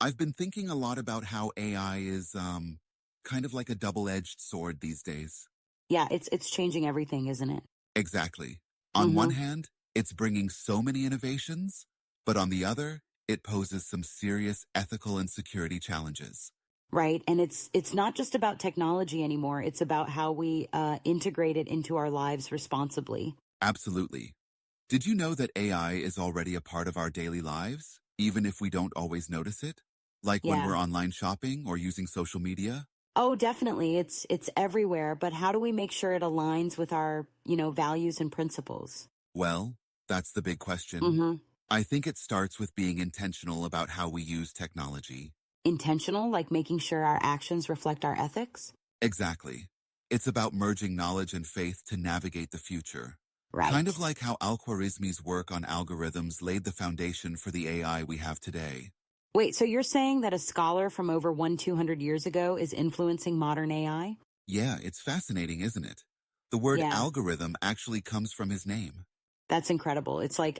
I've been thinking a lot about how AI is kind of like a double-edged sword these days. Yeah, it's changing everything, isn't it? Exactly. On one Mm-hmm. hand, it's bringing so many innovations, but on the other, it poses some serious ethical and security challenges. Right. And it's not just about technology anymore. It's about how we integrate it into our lives responsibly. Absolutely. Did you know that AI is already a part of our daily lives, even if we don't always notice it? Like when Yeah. we're online shopping or using social media? Oh, definitely. It's everywhere, but how do we make sure it aligns with our, values and principles? Well, that's the big question. Mm-hmm. I think it starts with being intentional about how we use technology. Intentional, like making sure our actions reflect our ethics? Exactly. It's about merging knowledge and faith to navigate the future. Kind of Right. like how Al-Khwarizmi's work on algorithms laid the foundation for the AI we have today. Wait, so you're saying that a scholar from over 200 years ago is influencing modern AI? Yeah, it's fascinating, isn't it? The word Yeah, algorithm actually comes from his name. that's incredible. It's like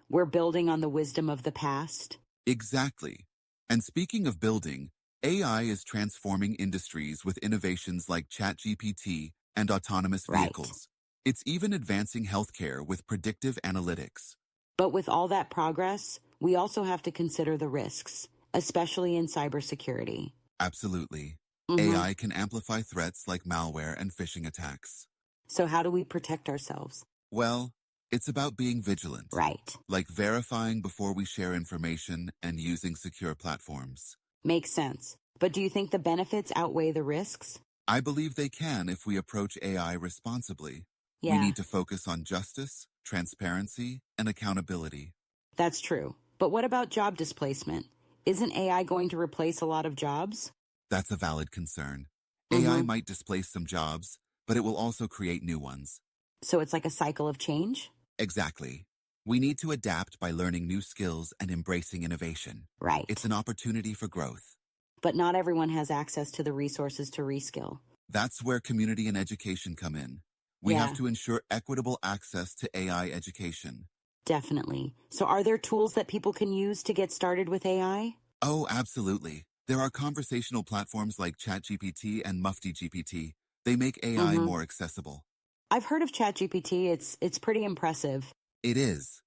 we're building on the wisdom of the past. Exactly. And speaking of building, AI is transforming industries with innovations like ChatGPT and autonomous Right. vehicles. It's even advancing healthcare with predictive analytics. But with all that progress, we also have to consider the risks, especially in cybersecurity. Absolutely. Mm-hmm. AI can amplify threats like malware and phishing attacks. So how do we protect ourselves? Well, it's about being vigilant, Right. like verifying before we share information and using secure platforms. Makes sense. But do you think the benefits outweigh the risks? I believe they can if we approach AI responsibly. We Yeah, need to focus on justice, transparency, and accountability. that's true. But what about job displacement? Isn't AI going to replace a lot of jobs? That's a valid concern. AI Mm-hmm. might displace some jobs, but it will also create new ones. So it's like a cycle of change? Exactly. We need to adapt by learning new skills and embracing innovation. It's Right. an opportunity for growth. But not everyone has access to the resources to reskill. That's where community and education come in. We have Yeah, to ensure equitable access to AI education. definitely. So are there tools that people can use to get started with AI? Oh, absolutely. There are conversational platforms like ChatGPT and MuftiGPT. They make AI Mm-hmm. more accessible. I've heard of ChatGPT. It's pretty impressive. It is.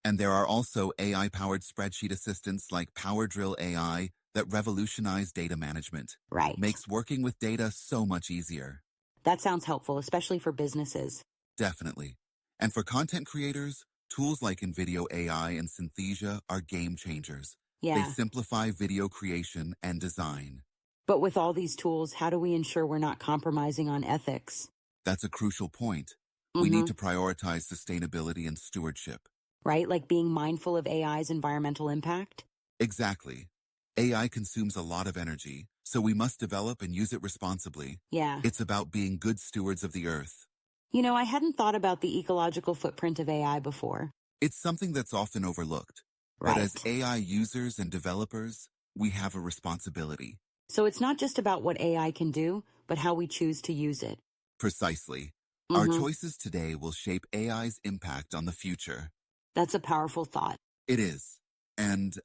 And there are also AI-powered spreadsheet assistants like PowerDrill AI that revolutionize data management. Right. Makes working with data so much easier. That sounds helpful, especially for businesses. Definitely. And for content creators, tools like InVideo AI and Synthesia are game changers. They Yeah. simplify video creation and design. But with all these tools, how do we ensure we're not compromising on ethics? That's a crucial point. We need Mm-hmm. to prioritize sustainability and stewardship. Right? Like being mindful of AI's environmental impact? Exactly. AI consumes a lot of energy, so we must develop and use it responsibly. Yeah. It's about being good stewards of the earth. I hadn't thought about the ecological footprint of AI before. It's something that's often overlooked. But as Right. AI users and developers, we have a responsibility. So it's not just about what AI can do, but how we choose to use it. Precisely. Our Mm-hmm. choices today will shape AI's impact on the future. That's a powerful thought. It is. And,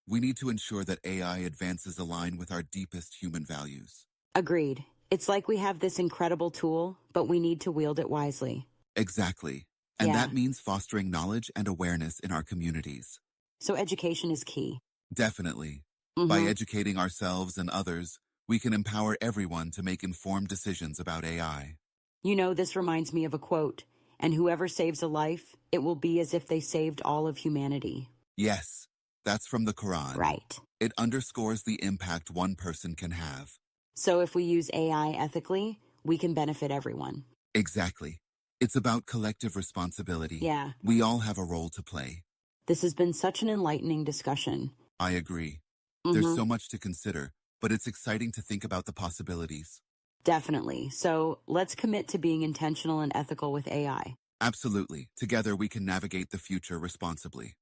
we need to ensure that AI advances align with our deepest human values. Agreed. It's like we have this incredible tool, but we need to wield it wisely. Exactly. And Yeah. that means fostering knowledge and awareness in our communities. So education is key. Definitely. By Mm-hmm. educating ourselves and others, we can empower everyone to make informed decisions about AI. This reminds me of a quote, and whoever saves a life, it will be as if they saved all of humanity. Yes, that's from the Quran. Right. It underscores the impact one person can have. So if we use AI ethically, we can benefit everyone. Exactly. It's about collective responsibility. Yeah. We all have a role to play. This has been such an enlightening discussion. I agree. There's Mm-hmm. so much to consider, but it's exciting to think about the possibilities. Definitely. So let's commit to being intentional and ethical with AI. Absolutely. Together we can navigate the future responsibly.